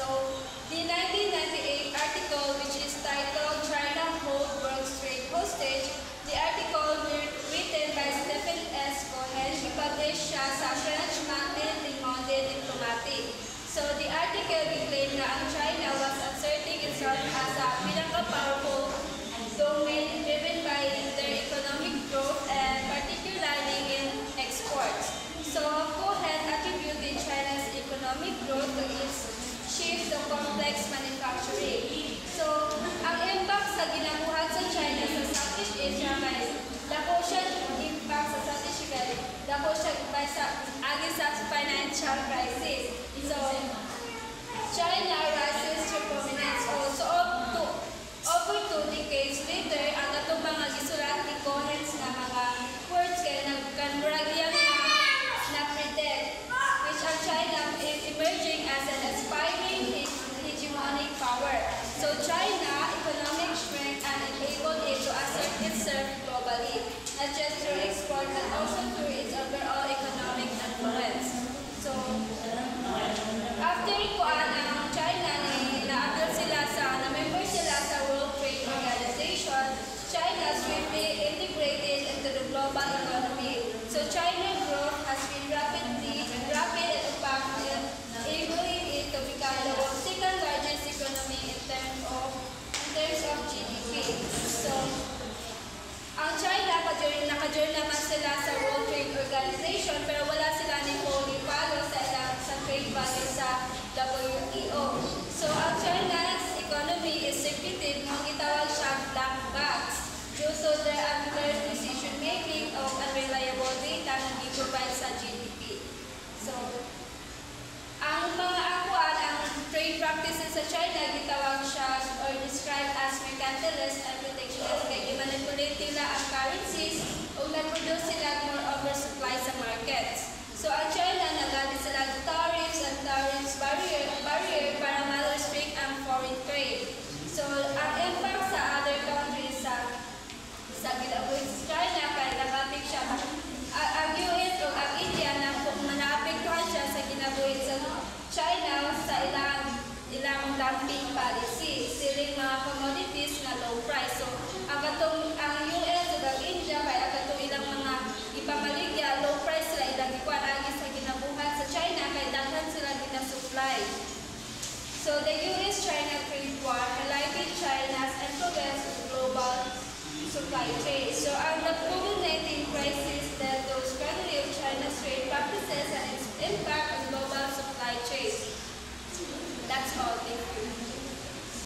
So, the 1998 article, which is titled China Hold World Trade Hostage, the article written by Stephen S. Cohen, published siya sa French magazine Le Monde Diplomatique. So, the article claimed na ang China was asserting itself as a pinaka-powerful domain driven by their economic growth and particularly in exports. So, Cohen attributed China's economic growth to its shift to complex manufacturing. So, ang impact sa ginabuhat sa China sa Southeast Asia may dako siya impact sa Southeast Asia, dako siya agin sa financial crisis. So, China rises to prominence also over 2 decades later, ang atong mga gisulat ni Cohen na mga words kaya nagkanmuragyan na predict which ang China is emerging as an aspiring hegemonic power. So China economic strength and enable it to assert itself globally, not just through export but also through its overall economic influence. So after kuan ang China ni naabot sila na member sila sa World Trade Organization, China swiftly integrated into the global economy. So China's growth has been rapid and impactful, enabling it to become the second largest economy in terms of GDP. So ang China naka-join naman sila sa World Trade Organization pero wala sila ni fully follow sa trade value sa WTO. So ang China's economy is secretive, nung itawag siya black box due to their unclear decision making of unreliable data na gi-provide sa GDP. So ang mga akuan, ang trade practices sa China gitawag siya or described as mercantilist and protectionist kay i-manipulate nila ang currencies o nag-produce sila more oversupply sa markets. So ang China nagamit sila ng tariffs and tariffs barrier para ma-restrict ang foreign trade. So ang impact sa other countries sa ginabuhin sa China kaya nakapik siya ang US o ang India na manapiktuhan siya sa ginabuhin sa China sa ilang dumping policy, siling mga commodities na low price. So ang US o ang India kaya katong ilang mga ipamaligya low price sila ilang ikuan sa ginabuhat sa China kaya daghan sila ginasupply. So the US-China trade war highlighted China's influence on global supply chain. So ang COVID-19 crisis led to scrutiny of China's trade practices and its impact on global supply chain. That's all. Thank you.